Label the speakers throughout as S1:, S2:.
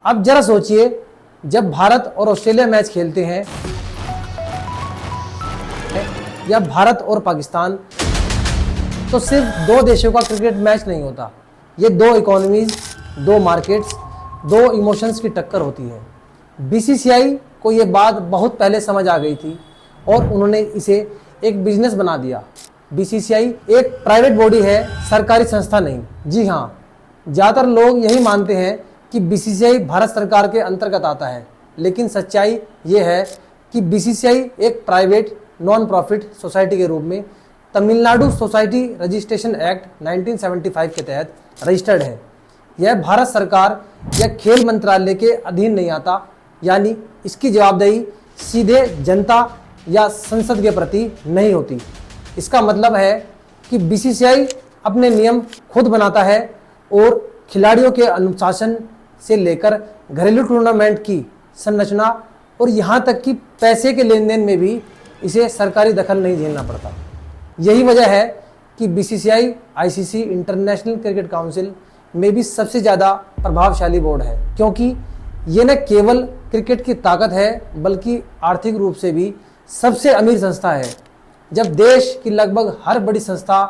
S1: अब जरा सोचिए, जब भारत और ऑस्ट्रेलिया मैच खेलते हैं या भारत और पाकिस्तान, तो सिर्फ दो देशों का क्रिकेट मैच नहीं होता। ये दो इकोनॉमीज, दो मार्केट्स, दो इमोशंस की टक्कर होती है। बीसीसीआई को ये बात बहुत पहले समझ आ गई थी और उन्होंने इसे एक बिजनेस बना दिया। बीसीसीआई एक प्राइवेट बॉडी है, सरकारी संस्था नहीं। जी हाँ, ज़्यादातर लोग यही मानते हैं कि बीसीसीआई भारत सरकार के अंतर्गत आता है, लेकिन सच्चाई ये है कि बीसीसीआई एक प्राइवेट नॉन प्रॉफिट सोसाइटी के रूप में तमिलनाडु सोसाइटी रजिस्ट्रेशन एक्ट 1975 के तहत रजिस्टर्ड है। यह भारत सरकार या खेल मंत्रालय के अधीन नहीं आता, यानी इसकी जवाबदेही सीधे जनता या संसद के प्रति नहीं होती। इसका मतलब है कि बीसीसीआई अपने नियम खुद बनाता है और खिलाड़ियों के अनुशासन से लेकर घरेलू टूर्नामेंट की संरचना और यहाँ तक कि पैसे के लेन देन में भी इसे सरकारी दखल नहीं झेलना पड़ता। यही वजह है कि BCCI ICC international cricket council में भी सबसे ज़्यादा प्रभावशाली बोर्ड है, क्योंकि ये न केवल क्रिकेट की ताकत है बल्कि आर्थिक रूप से भी सबसे अमीर संस्था है। जब देश की लगभग हर बड़ी संस्था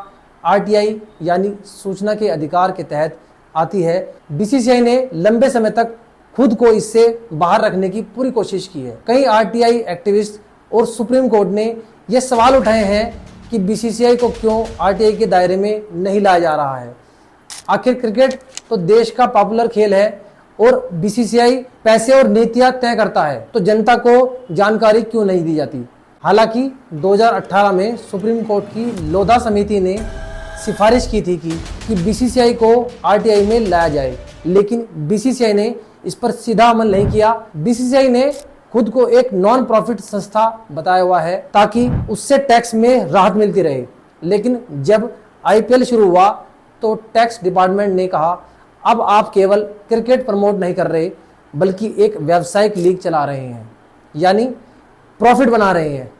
S1: आरटीआई यानी सूचना के अधिकार के तहत आती है, बीसीसीआई ने लंबे समय तक खुद को इससे बाहर रखने की पूरी कोशिश की है। कई आरटीआई एक्टिविस्ट और सुप्रीम कोर्ट ने यह सवाल उठाए हैं कि बीसीसीआई को क्यों आरटीआई के दायरे में नहीं लाया जा रहा है। आखिर क्रिकेट तो देश का पॉपुलर खेल है और बीसीसीआई पैसे और नीतियां तय करता है, तो जनता को जानकारी क्यों नहीं दी जाती। हालांकि 2018 में सुप्रीम कोर्ट की लोधा समिति ने सिफारिश की थी कि बीसीसीआई को आरटीआई में लाया जाए, लेकिन बीसीसीआई ने इस पर सीधा अमल नहीं किया। बीसीसीआई ने खुद को एक नॉन प्रॉफिट संस्था बताया हुआ है ताकि उससे टैक्स में राहत मिलती रहे, लेकिन जब आईपीएल शुरू हुआ तो टैक्स डिपार्टमेंट ने कहा अब आप केवल क्रिकेट प्रमोट नहीं कर रहे बल्कि एक व्यावसायिक लीग चला रहे हैं, यानी प्रॉफिट बना रहे हैं।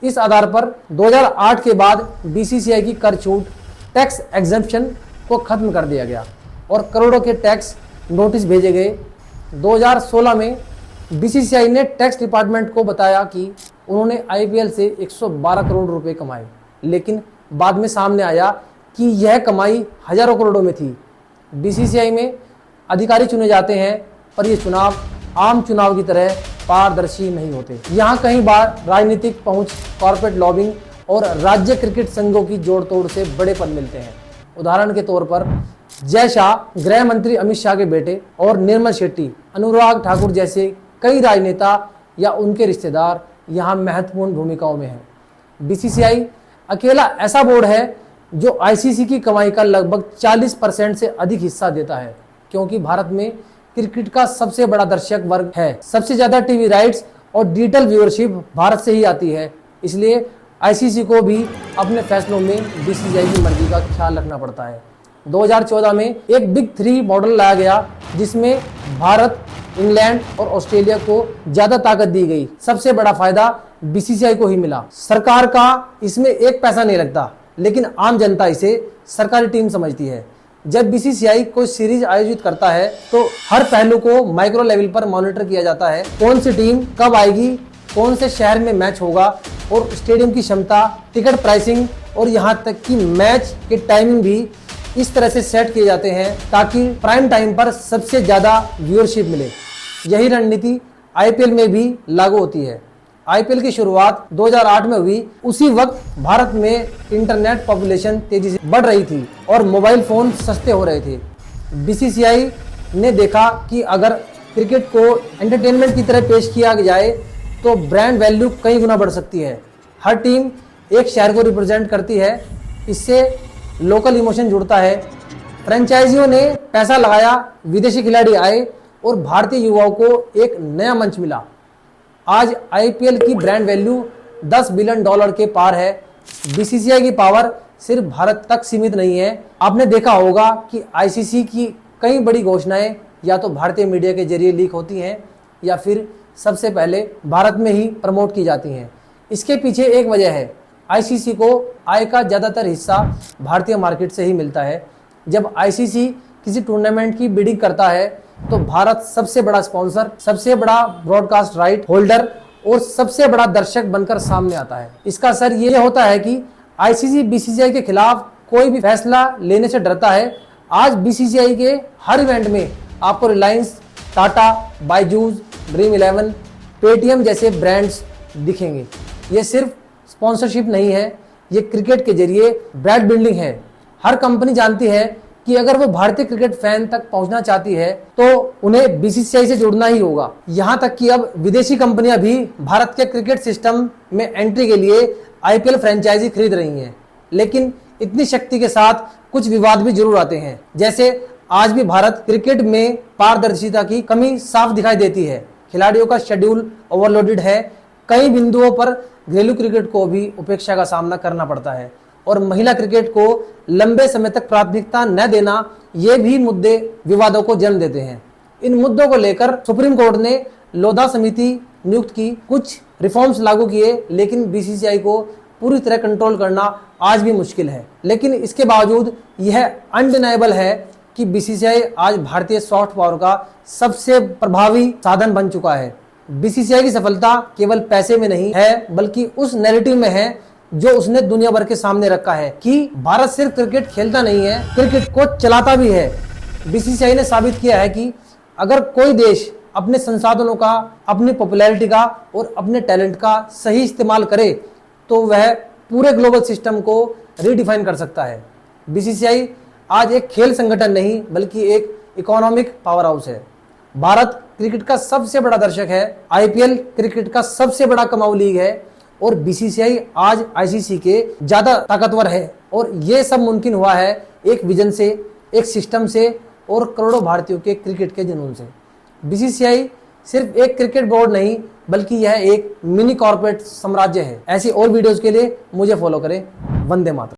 S1: इस आधार पर 2008 के बाद बीसीसीआई की कर छूट टैक्स एग्जम्पशन को खत्म कर दिया गया और करोड़ों के टैक्स नोटिस भेजे गए। 2016 में बीसीसीआई ने टैक्स डिपार्टमेंट को बताया कि उन्होंने आईपीएल से 112 करोड़ रुपए कमाए, लेकिन बाद में सामने आया कि यह कमाई हजारों करोड़ों में थी। बीसीसीआई में अधिकारी चुने जाते हैं, पर ये चुनाव आम चुनाव की तरह पारदर्शी नहीं होते। यहाँ कई बार राजनीतिक पहुंच, कॉर्पोरेट लॉबिंग और राज्य क्रिकेट संघों की जोड़ तोड़ से बड़े पद मिलते हैं। उदाहरण के तौर पर जय शाह गृह मंत्री अमित शाह के बेटे और निर्मल शेट्टी, अनुराग ठाकुर जैसे कई राजनेता या उनके रिश्तेदार यहाँ महत्वपूर्ण भूमिकाओं में हैं। बीसीसीआई अकेला ऐसा बोर्ड है जो आईसीसी की कमाई का लगभग 40% से अधिक हिस्सा देता है, क्योंकि भारत में क्रिकेट का सबसे बड़ा दर्शक वर्ग है। सबसे ज्यादा टीवी राइट्स और डिजिटल व्यूअरशिप भारत से ही आती है, इसलिए आईसीसी को भी अपने फैसलों में बीसीसीआई की मर्जी का ख्याल रखना पड़ता है। 2014 में एक बिग 3 मॉडल लाया गया जिसमें भारत, इंग्लैंड और ऑस्ट्रेलिया को ज्यादा ताकत दी गई। सबसे बड़ा फायदा बीसीसीआई को ही मिला। सरकार का इसमें एक पैसा नहीं लगता, लेकिन आम जनता इसे सरकारी टीम समझती है। जब बीसीसीआई कोई सीरीज आयोजित करता है तो हर पहलू को माइक्रो लेवल पर मॉनिटर किया जाता है। कौन सी टीम कब आएगी, कौन से शहर में मैच होगा और स्टेडियम की क्षमता, टिकट प्राइसिंग और यहाँ तक कि मैच के टाइमिंग भी इस तरह से सेट किए जाते हैं ताकि प्राइम टाइम पर सबसे ज्यादा व्यूअरशिप मिले। यही रणनीति आईपीएल में भी लागू होती है। आईपीएल की शुरुआत 2008 में हुई। उसी वक्त भारत में इंटरनेट पॉपुलेशन तेजी से बढ़ रही थी और मोबाइल फोन सस्ते हो रहे थे। बीसीसीआई ने देखा कि अगर क्रिकेट को एंटरटेनमेंट की तरह पेश किया जाए तो ब्रांड वैल्यू कई गुना बढ़ सकती है। हर टीम एक शहर को रिप्रेजेंट करती है, इससे लोकल इमोशन जुड़ता है। फ्रेंचाइजियों ने पैसा लगाया, विदेशी खिलाड़ी आए और भारतीय युवाओं को एक नया मंच मिला। आज आईपीएल की ब्रांड वैल्यू $10 बिलियन के पार है। बीसीसीआई की पावर सिर्फ भारत तक सीमित नहीं है। आपने देखा होगा कि आईसीसी की कई बड़ी घोषणाएं या तो भारतीय मीडिया के जरिए लीक होती हैं या फिर सबसे पहले भारत में ही प्रमोट की जाती हैं। इसके पीछे एक वजह है, आईसीसी को आय का ज़्यादातर हिस्सा भारतीय मार्केट से ही मिलता है। जब आईसीसी किसी टूर्नामेंट की बिडिंग करता है तो भारत सबसे बड़ा स्पॉन्सर, सबसे बड़ा ब्रॉडकास्ट राइट होल्डर और सबसे बड़ा दर्शक बनकर सामने आता है। इसका असर ये होता है कि आईसीसी बीसीसीआई के खिलाफ कोई भी फैसला लेने से डरता है। आज बीसीसीआई के हर इवेंट में आपको रिलायंस, टाटा, बायजूस, ड्रीम11, पेटीएम जैसे ब्रांड्स दिखेंगे। ये सिर्फ स्पॉन्सरशिप नहीं है, ये क्रिकेट के जरिए ब्रांड बिल्डिंग है। हर कंपनी जानती है कि अगर वो भारतीय क्रिकेट फैन तक पहुंचना चाहती है तो उन्हें बीसीसीआई से जुड़ना ही होगा। यहाँ तक कि अब विदेशी कंपनियां भी भारत के क्रिकेट सिस्टम में एंट्री के लिए आईपीएल फ्रेंचाइजी खरीद रही हैं। लेकिन इतनी शक्ति के साथ कुछ विवाद भी जरूर आते हैं। जैसे आज भी भारत क्रिकेट में पारदर्शिता की कमी साफ दिखाई देती है। खिलाड़ियों का शेड्यूल ओवरलोडेड है। कई बिंदुओं पर घरेलू क्रिकेट को भी उपेक्षा का सामना करना पड़ता है और महिला क्रिकेट को लंबे समय तक प्राथमिकता न देना, ये भी मुद्दे विवादों को जन्म देते हैं। इन मुद्दों को लेकर सुप्रीम कोर्ट ने लोधा समिति नियुक्त की, कुछ रिफॉर्म्स लागू किए, लेकिन बीसीसीआई को पूरी तरह कंट्रोल करना आज भी मुश्किल है। लेकिन इसके बावजूद यह अनडिनाइबल है कि बीसीसीआई आज भारतीय सॉफ्ट पावर का सबसे प्रभावी साधन बन चुका है। बीसीसीआई की सफलता केवल पैसे में नहीं है, बल्कि उस नैरेटिव में है जो उसने दुनिया भर के सामने रखा है कि भारत सिर्फ क्रिकेट खेलता नहीं है, क्रिकेट को चलाता भी है। बीसीसीआई ने साबित किया है कि अगर कोई देश अपने संसाधनों का, अपनी पॉपुलैरिटी का और अपने टैलेंट का सही इस्तेमाल करे तो वह पूरे ग्लोबल सिस्टम को रीडिफाइन कर सकता है। बीसीसीआई आज एक खेल संगठन नहीं, बल्कि एक इकोनॉमिक पावर हाउस है। भारत क्रिकेट का सबसे बड़ा दर्शक है, आईपीएल क्रिकेट का सबसे बड़ा कमाऊ लीग है और बीसीसीआई आज आईसीसी के ज्यादा ताकतवर है। और ये सब मुमकिन हुआ है एक विजन से, एक सिस्टम से और करोड़ों भारतीयों के क्रिकेट के जुनून से। बीसीसीआई सिर्फ एक क्रिकेट बोर्ड नहीं, बल्कि यह एक मिनी कॉर्पोरेट साम्राज्य है। ऐसी और वीडियोस के लिए मुझे फॉलो करें। वंदे मातरम।